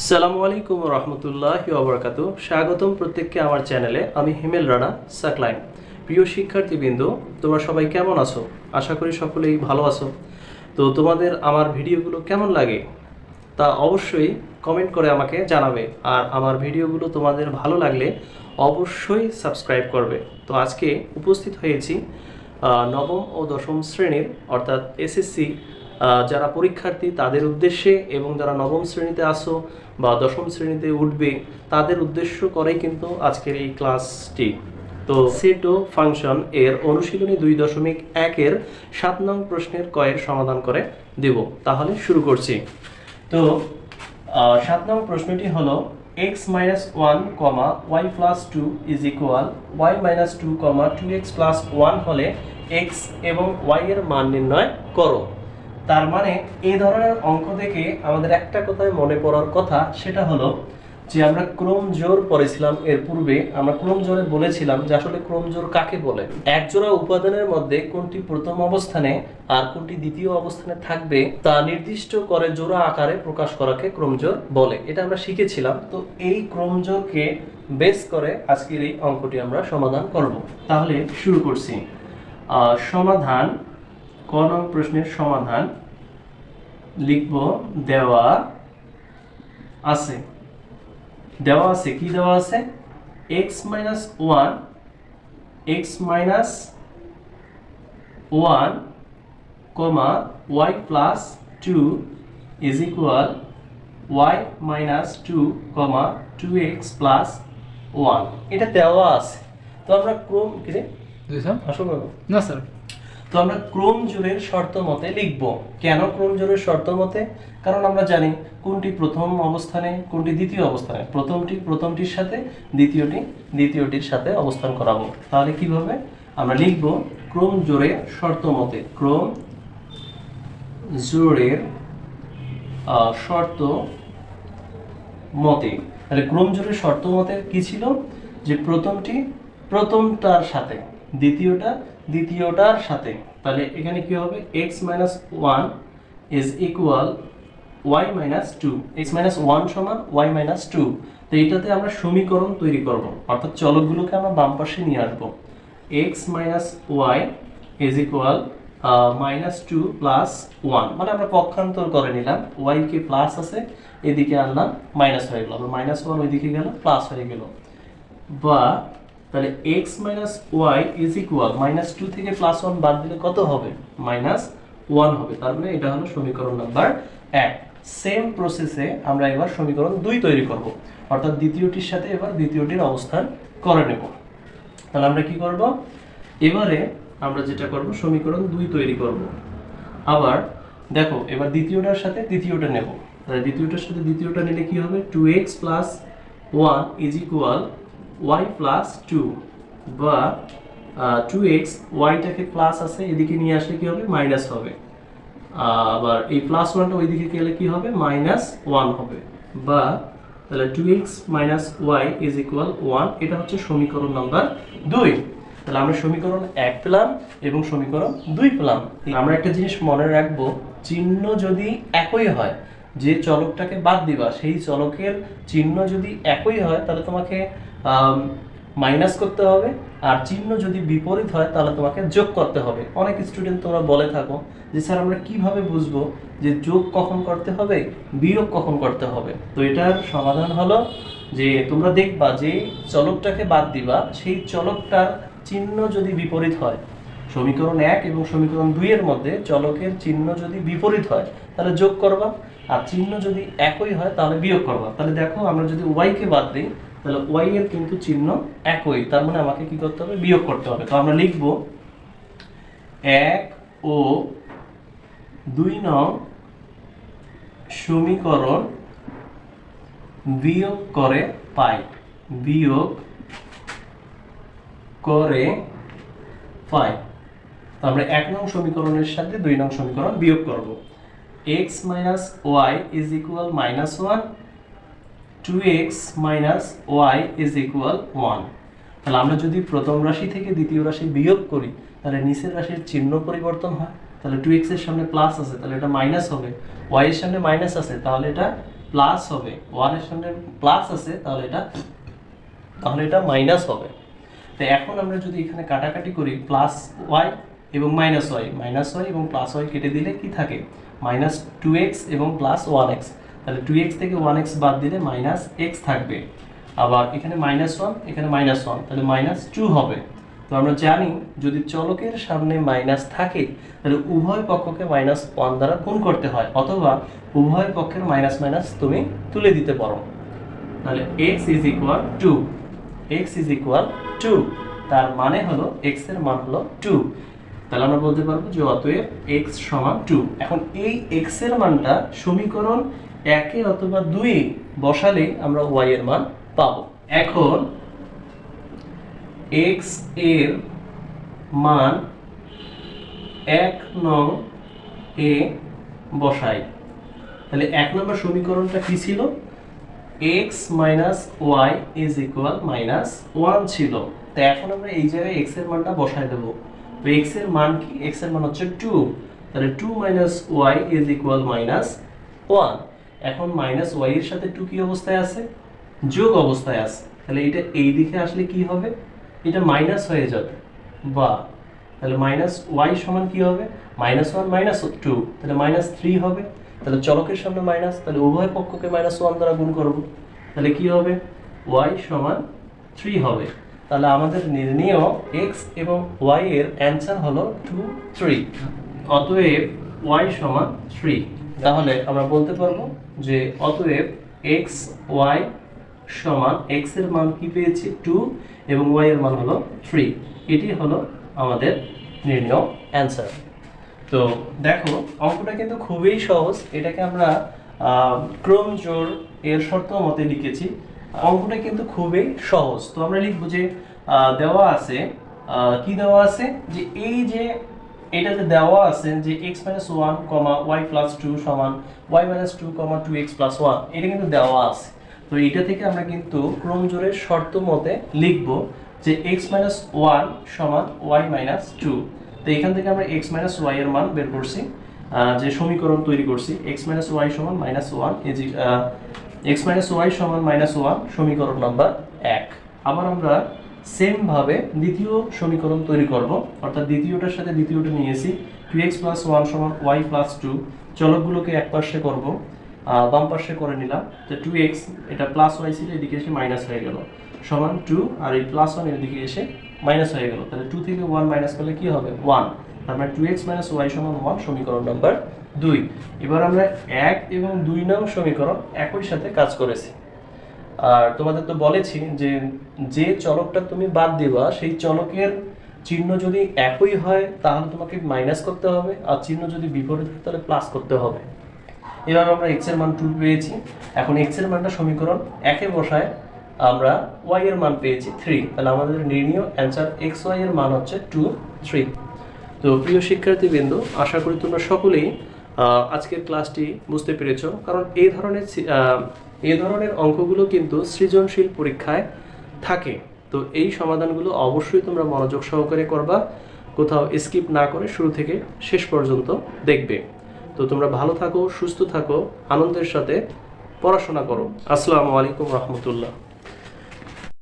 আসসালামু আলাইকুম রহমতুল্লাহি ওয়া বারাকাতুহু। স্বাগতম প্রত্যেককে আমার চ্যানেলে। আমি হিমেল রানা সাকলাইন। প্রিয় শিক্ষার্থীবৃন্দ, তোমরা সবাই কেমন আছো? আশা করি সকলেই ভালো আছো। তো তোমাদের আমার ভিডিওগুলো কেমন লাগে তা অবশ্যই কমেন্ট করে আমাকে জানাবে। আর আমার ভিডিওগুলো তোমাদের ভালো লাগলে অবশ্যই সাবস্ক্রাইব করবে। তো আজকে উপস্থিত হয়েছি নবম ও দশম শ্রেণীর অর্থাৎ এসএসসি যারা পরীক্ষার্থী তাদের উদ্দেশ্যে এবং যারা নবম শ্রেণীতে আসো বা দশম শ্রেণীতে উঠবে তাদের উদ্দেশ্য করেই কিন্তু আজকের এই ক্লাসটি। তো সেট ও ফাংশন এর অনুশীলনী 2.1 এর 7 নং প্রশ্নের কয়ের সমাধান করে দেব। তাহলে শুরু করছি। তো 7 নং প্রশ্নটি হলো x minus 1, y plus 2 is equal y minus 2, 2x plus 1 হলে x এবং y এর মান নির্ণয় করো। তার মানে এই ধরনের অঙ্ক থেকে আমাদের একটা কথাই মনে পড়ার কথা, সেটা হলো যে আমরা ক্রমজোড় পড়েছিলাম এর পূর্বে। আমরা ক্রমজোড়ে বলেছিলাম যে আসলে ক্রমজোড় কাকে বলে। এক জোড়া উপাদানের মধ্যে কোনটি প্রথম অবস্থানে আর কোনটি দ্বিতীয় অবস্থানে থাকবে তা নির্দিষ্ট করে জোড়া আকারে প্রকাশ করাকে ক্রমজোড় বলে। এটা আমরা শিখেছিলাম। তো এই ক্রমজোড়কে বেস করে আজকের এই অঙ্কটি আমরা সমাধান করব। তাহলে শুরু করছি। সমাধান, ক নং প্রশ্নের সমাধান লিখব। দেওয়া আছে কি দেওয়া আছে? x minus 1 y plus 2 is equal y minus 2, 2x plus 1 এটা দেওয়া আছে। তো আমরা ক্রম কি রে আসলে না স্যার, তো আমরা ক্রমজোড়ের শর্ত মতে লিখব। কেন ক্রমজোড়ের শর্ত মতে? কারণ আমরা জানি কোনটি প্রথম অবস্থানে কোনটি দ্বিতীয় অবস্থানে। প্রথমটির সাথে দ্বিতীয়টির সাথে অবস্থান করাবো। তাহলে কিভাবে আমরা লিখব? ক্রমজোড়ের শর্ত মতে। ক্রমজোড়ের শর্ত মতে। তাহলে ক্রমজোড়ের শর্ত মতে কি ছিল? যে প্রথমটার সাথে দ্বিতীয়টার সাথে। তাহলে এখানে কি হবে? x minus 1 is equal y minus 2, x minus 1 সমান y minus 2। তো এটাতে আমরা সমীকরণ তৈরি করব, অর্থাৎ চলকগুলোকে আমরা বাম পাশে নিয়ে আসব। x minus y is equal minus 2 plus 1, মানে আমরা পক্ষান্তর করে নিলাম। y কে প্লাস আছে এদিকে আনলাম, মাইনাস হয়ে গেল। আবার মাইনাস 1 ওইদিকে গেল, প্লাস হয়ে গেল। বা তাহলে x minus y is equal minus 2 থেকে plus 1 বাদ দিলে কত হবে? minus 1 হবে। তার মানে এটা হলো সমীকরণ নাম্বার 1। সেম প্রসেসে আমরা এবার সমীকরণ 2 তৈরি করব, অর্থাৎ দ্বিতীয়টির সাথে এবার দ্বিতীয়টির অবস্থান করে নেব। তাহলে আমরা কি করব? এবারে আমরা যেটা করব, সমীকরণ 2 তৈরি করব। আবার দেখো, এবার দ্বিতীয়টার সাথে দ্বিতীয়টা নেব। তাহলে দ্বিতীয়টার সাথে দ্বিতীয়টা নিলে কি হবে? 2x plus 1 is equal y plus 2, বা 2x, yটাকে প্লাস আছে এদিকে নিয়ে আসলে কি হবে? মাইনাস হবে। আবার এই প্লাস 1টা ওইদিকে গেলে কি হবে? মাইনাস 1 হবে। বা তাহলে 2x minus y is equal 1। এটা হচ্ছে সমীকরণ নাম্বার 2। তাহলে আমরা সমীকরণ 1 পেলাম এবং সমীকরণ 2 পেলাম। আমরা একটা জিনিস মনে রাখবো, চিহ্ন যদি একই হয়, যে চলকটাকে বাদ দিবা সেই চলকের চিহ্ন যদি একই হয় তাহলে তোমাকে মাইনাস করতে হবে, আর চিহ্ন যদি বিপরীত হয় তাহলে তোমাকে যোগ করতে হবে। অনেক স্টুডেন্ট তোমরা বলে থাকো যে স্যার আমরা কিভাবে বুঝবো যে যোগ কখন করতে হবে, বিয়োগ কখন করতে হবে? তো এটার সমাধান হলো যে তোমরা দেখবা যে চলকটাকে বাদ দিবা সেই চলকটার চিহ্ন যদি বিপরীত হয়, সমীকরণ 1 এবং সমীকরণ 2 এর মধ্যে চলকের চিহ্ন যদি বিপরীত হয় তাহলে যোগ করবা, আর চিহ্ন যদি একই হয় তাহলে বিয়োগ করবা। তাহলে দেখো, আমরা যদি y কে বাদ দিই তাহলে y এর কিন্তু চিহ্ন একই, তার মানে আমাকে কি করতে হবে? বিয়োগ করতে হবে। তো আমরা লিখব 1 ও 2 নং সমীকরণ বিয়োগ করে পাই। তো আমরা 1 নং সমীকরণের সাথে 2 নং সমীকরণ বিয়োগ করব। x minus y is equal minus 1, 2x minus y is equal 1। তাহলে আমরা যদি প্রথম রাশি থেকে দ্বিতীয় রাশি বিয়োগ করি তাহলে নিচের রাশির চিহ্ন পরিবর্তন হয়। তাহলে 2x এর সামনে প্লাস আছে তাহলে এটা মাইনাস হবে, y এর সামনে মাইনাস আছে তাহলে এটা প্লাস হবে, 1 এর সামনে প্লাস আছে তাহলে এটা মাইনাস হবে। তো এখন আমরা যদি এখানে কাটাকাটি করি প্লাস ওয়াই এবং মাইনাস ওয়াই এবং প্লাস ওয়াই কেটে দিলে কি থাকে, মাইনাস 2x এবং প্লাস 1x। তাহলে 2x থেকে 1x বাদ দিলে মাইনাস x থাকবে। আবার এখানে -1 এখানে -1 তাহলে -2 হবে। তো আমরা জানি যদি চলকের সামনে মাইনাস থাকে তাহলে উভয় পক্ষকে -1 দ্বারা গুণ করতে হয়, অথবা উভয় পক্ষের মাইনাস মাইনাস তুমি তুলে দিতে পারো। তাহলে x = 2, x = 2, তার মানে হলো x এর মান হলো 2। তাহলে আমরা বলতে পারবো যে অতএব x = 2। এখন এই x এর মানটা সমীকরণ 1 এ অথবা 2 এ বসালে আমরা y এর মান পাবো। এখন x এর মান 1 নং এ বসাই। তাহলে 1 নম্বর সমীকরণটা কি ছিল, x - y = -1 ছিল। তো এখন আমরা এই জায়গায় x এর মানটা বসাই দেব। তো x এর মান কি, x এর মান হচ্ছে 2, তাহলে 2 - y = -1। এখন -y এর সাথে 2 কি অবস্থায় আছে, যোগ অবস্থায় আছে। তাহলে এটা এই দিকে আসলে কি হবে, এটা মাইনাস হয়ে যাবে, বা তাহলে -y সমান কি হবে, -1 - 2 তাহলে -3 হবে। তাহলে চলকের সামনে মাইনাস, তাহলে উভয় পক্ষকে -1 দ্বারা গুণ করব, তাহলে কি হবে, y = 3 হবে। তাহলে আমাদের নির্ণেয় x এবং y এর অ্যানসার হলো 2, 3। অতএব y = 3। তাহলে আমরা বলতে পারবো যে অতএব x y সমান, x এর মান কি পেয়েছি 2 এবং y এর মান হলো 3। এটি হলো আমাদের নির্ণেয় অ্যানসার। তো দেখো অঙ্কটা কিন্তু খুবই সহজ, এটাকে আমরা ক্রম জোড় এর শর্ত মতে লিখেছি। অঙ্কটা কিন্তু খুবই সহজ। তো আমরা লিখব যে দেওয়া আছে, কি দেওয়া আছে, যে এই যে এটা যে দেওয়া আছে যে x - 1, y + 2 y - 2, 2x + 1, এটা কিন্তু দেওয়া আছে। তো এটা থেকে আমরা কিন্তু ক্রম জোড়ের শর্ত মতে লিখব যে x - 1 y - 2। তো এখান থেকে আমরা x - y এর মান বের করছি, যে সমীকরণ তৈরি করছি, x - y = -1 x - y = -1 সমীকরণ নাম্বার 1। আবার আমরা সেম ভাবে দ্বিতীয় সমীকরণ তৈরি করব, অর্থাৎ দ্বিতীয়টার সাথে দ্বিতীয়টা নিয়েছি, 2x + 1 y + 2। চলকগুলোকে এক পাশে করব, বাম পাশে করে নিলাম। তো 2x এটা প্লাস y ছিল, এদিকে এসে মাইনাস হয়ে গেল, সমান 2, আর এই +1 এর দিকে এসে মাইনাস হয়ে গেল। তাহলে 2 থেকে 1 মাইনাস করলে কি হবে, 1। তার মানে 2x - y = 1 সমীকরণ নাম্বার 2। এবার আমরা 1 এবং 2 নং সমীকরণ একই সাথে কাজ করেছি। আর তোমাদের তো বলেছি যে চলকটা তুমি বাদ দিবা সেই চলকের চিহ্ন যদি একই হয় তাহলে তোমাকে মাইনাস করতে হবে, আর চিহ্ন যদি বিপরীত হয় তাহলে প্লাস করতে হবে। এবার আমরা x এর মান 2 পেয়েছি। এখন x এর মানটা সমীকরণ 1 এ বসায় আমরা y এর মান পেয়েছি 3। তাহলে আমাদের নির্ণেয় অ্যানসার x y এর মান হচ্ছে 2, 3। তো প্রিয় শিক্ষার্থীবৃন্দ, আশা করি তোমরা সকলেই আজকের ক্লাসটি বুঝতে পেরেছো, কারণ এই ধরনের অঙ্কগুলো কিন্তু সৃজনশীল পরীক্ষায় থাকে। তো এই সমাধানগুলো অবশ্যই তোমরা মনোযোগ সহকারে করবা, কোথাও স্কিপ না করে শুরু থেকে শেষ পর্যন্ত দেখবে। তো তোমরা ভালো থাকো, সুস্থ থাকো, আনন্দের সাথে পড়াশোনা করো। আসসালামু আলাইকুম রহমতুল্লাহ।